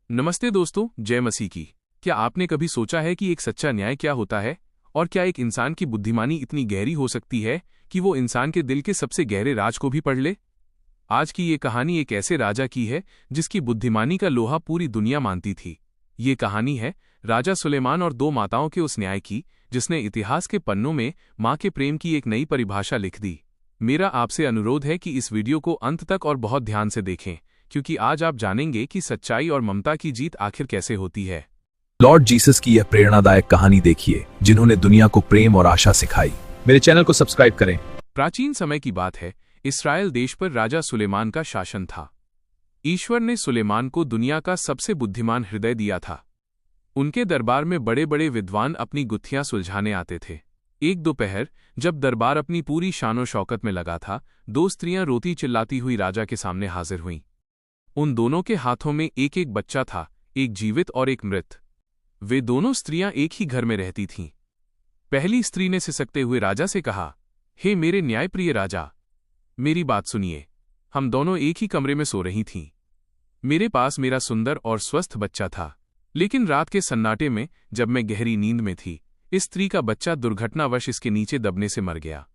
नमस्ते दोस्तों, जय मसीह की। क्या आपने कभी सोचा है कि एक सच्चा न्याय क्या होता है और क्या एक इंसान की बुद्धिमानी इतनी गहरी हो सकती है कि वो इंसान के दिल के सबसे गहरे राज को भी पढ़ ले। आज की ये कहानी एक ऐसे राजा की है जिसकी बुद्धिमानी का लोहा पूरी दुनिया मानती थी। ये कहानी है राजा सुलेमान और दो माताओं के उस न्याय की जिसने इतिहास के पन्नों में माँ के प्रेम की एक नई परिभाषा लिख दी। मेरा आपसे अनुरोध है कि इस वीडियो को अंत तक और बहुत ध्यान से देखें, क्योंकि आज आप जानेंगे कि सच्चाई और ममता की जीत आखिर कैसे होती है। लॉर्ड जीसस की यह प्रेरणादायक कहानी देखिए, जिन्होंने दुनिया को प्रेम और आशा सिखाई। मेरे चैनल को सब्सक्राइब करें। प्राचीन समय की बात है, इस्राएल देश पर राजा सुलेमान का शासन था। ईश्वर ने सुलेमान को दुनिया का सबसे बुद्धिमान हृदय दिया था। उनके दरबार में बड़े बड़े विद्वान अपनी गुत्थियां सुलझाने आते थे। एक दोपहर जब दरबार अपनी पूरी शानो शौकत में लगा था, दो स्त्रियां रोती चिल्लाती हुई राजा के सामने हाजिर हुईं। उन दोनों के हाथों में एक एक बच्चा था, एक जीवित और एक मृत। वे दोनों स्त्रियां एक ही घर में रहती थीं। पहली स्त्री ने सिसकते हुए राजा से कहा, हे मेरे न्यायप्रिय राजा, मेरी बात सुनिए। हम दोनों एक ही कमरे में सो रही थीं। मेरे पास मेरा सुंदर और स्वस्थ बच्चा था, लेकिन रात के सन्नाटे में जब मैं गहरी नींद में थी, इस स्त्री का बच्चा दुर्घटनावश इसके नीचे दबने से मर गया।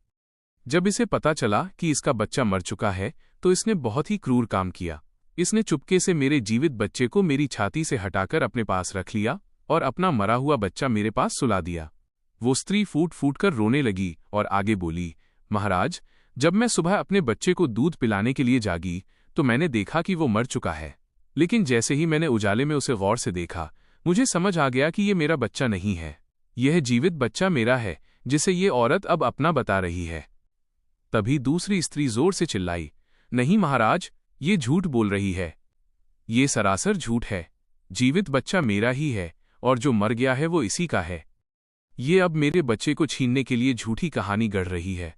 जब इसे पता चला कि इसका बच्चा मर चुका है तो इसने बहुत ही क्रूर काम किया। इसने चुपके से मेरे जीवित बच्चे को मेरी छाती से हटाकर अपने पास रख लिया और अपना मरा हुआ बच्चा मेरे पास सुला दिया। वो स्त्री फूट फूट कर रोने लगी और आगे बोली, महाराज, जब मैं सुबह अपने बच्चे को दूध पिलाने के लिए जागी तो मैंने देखा कि वो मर चुका है। लेकिन जैसे ही मैंने उजाले में उसे गौर से देखा, मुझे समझ आ गया कि ये मेरा बच्चा नहीं है। यह जीवित बच्चा मेरा है, जिसे ये औरत अब अपना बता रही है। तभी दूसरी स्त्री जोर से चिल्लाई, नहीं महाराज, ये झूठ बोल रही है। ये सरासर झूठ है। जीवित बच्चा मेरा ही है और जो मर गया है वो इसी का है। ये अब मेरे बच्चे को छीनने के लिए झूठी कहानी गढ़ रही है।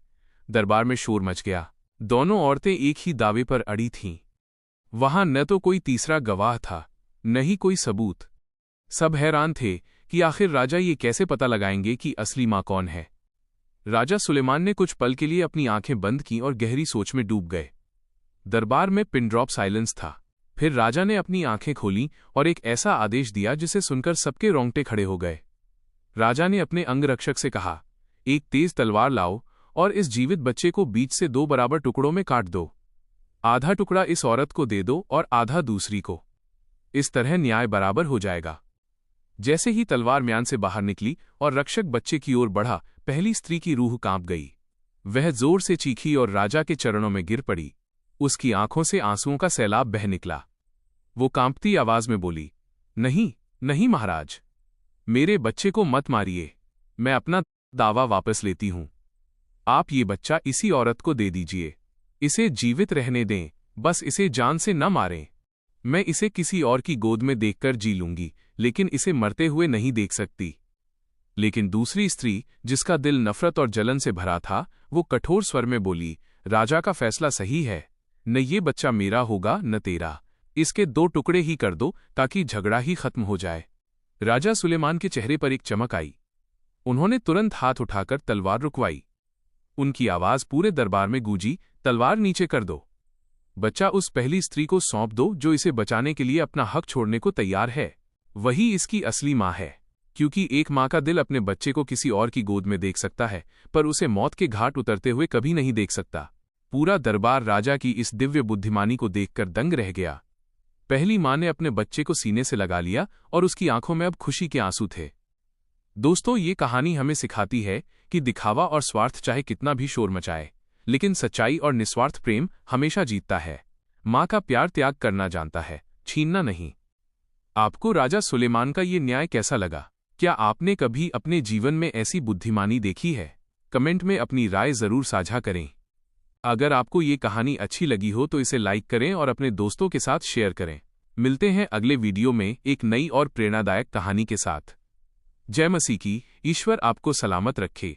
दरबार में शोर मच गया। दोनों औरतें एक ही दावे पर अड़ी थीं। वहां न तो कोई तीसरा गवाह था, न ही कोई सबूत। सब हैरान थे कि आखिर राजा ये कैसे पता लगाएंगे कि असली मां कौन है। राजा सुलेमान ने कुछ पल के लिए अपनी आंखें बंद की और गहरी सोच में डूब गए। दरबार में पिन ड्रॉप साइलेंस था। फिर राजा ने अपनी आंखें खोलीं और एक ऐसा आदेश दिया जिसे सुनकर सबके रोंगटे खड़े हो गए। राजा ने अपने अंगरक्षक से कहा, एक तेज तलवार लाओ और इस जीवित बच्चे को बीच से 2 बराबर टुकड़ों में काट दो। आधा टुकड़ा इस औरत को दे दो और आधा दूसरी को। इस तरह न्याय बराबर हो जाएगा। जैसे ही तलवार म्यान से बाहर निकली और रक्षक बच्चे की ओर बढ़ा, पहली स्त्री की रूह कांप गई। वह जोर से चीखी और राजा के चरणों में गिर पड़ी। उसकी आंखों से आंसुओं का सैलाब बह निकला। वो कांपती आवाज में बोली, नहीं नहीं महाराज, मेरे बच्चे को मत मारिए। मैं अपना दावा वापस लेती हूं। आप ये बच्चा इसी औरत को दे दीजिए। इसे जीवित रहने दें, बस इसे जान से न मारें। मैं इसे किसी और की गोद में देखकर जी लूंगी, लेकिन इसे मरते हुए नहीं देख सकती। लेकिन दूसरी स्त्री, जिसका दिल नफरत और जलन से भरा था, वो कठोर स्वर में बोली, राजा का फैसला सही है। न ये बच्चा मेरा होगा न तेरा। इसके 2 टुकड़े ही कर दो ताकि झगड़ा ही खत्म हो जाए। राजा सुलेमान के चेहरे पर एक चमक आई। उन्होंने तुरंत हाथ उठाकर तलवार रुकवाई। उनकी आवाज पूरे दरबार में गूंजी, तलवार नीचे कर दो। बच्चा उस पहली स्त्री को सौंप दो जो इसे बचाने के लिए अपना हक छोड़ने को तैयार है। वही इसकी असली मां है। क्योंकि एक मां का दिल अपने बच्चे को किसी और की गोद में देख सकता है, पर उसे मौत के घाट उतरते हुए कभी नहीं देख सकता। पूरा दरबार राजा की इस दिव्य बुद्धिमानी को देखकर दंग रह गया। पहली मां ने अपने बच्चे को सीने से लगा लिया और उसकी आंखों में अब खुशी के आंसू थे। दोस्तों, ये कहानी हमें सिखाती है कि दिखावा और स्वार्थ चाहे कितना भी शोर मचाए, लेकिन सच्चाई और निस्वार्थ प्रेम हमेशा जीतता है। मां का प्यार त्याग करना जानता है, छीनना नहीं। आपको राजा सुलेमान का ये न्याय कैसा लगा? क्या आपने कभी अपने जीवन में ऐसी बुद्धिमानी देखी है? कमेंट में अपनी राय जरूर साझा करें। अगर आपको ये कहानी अच्छी लगी हो तो इसे लाइक करें और अपने दोस्तों के साथ शेयर करें। मिलते हैं अगले वीडियो में एक नई और प्रेरणादायक कहानी के साथ। जय मसीह की। ईश्वर आपको सलामत रखे।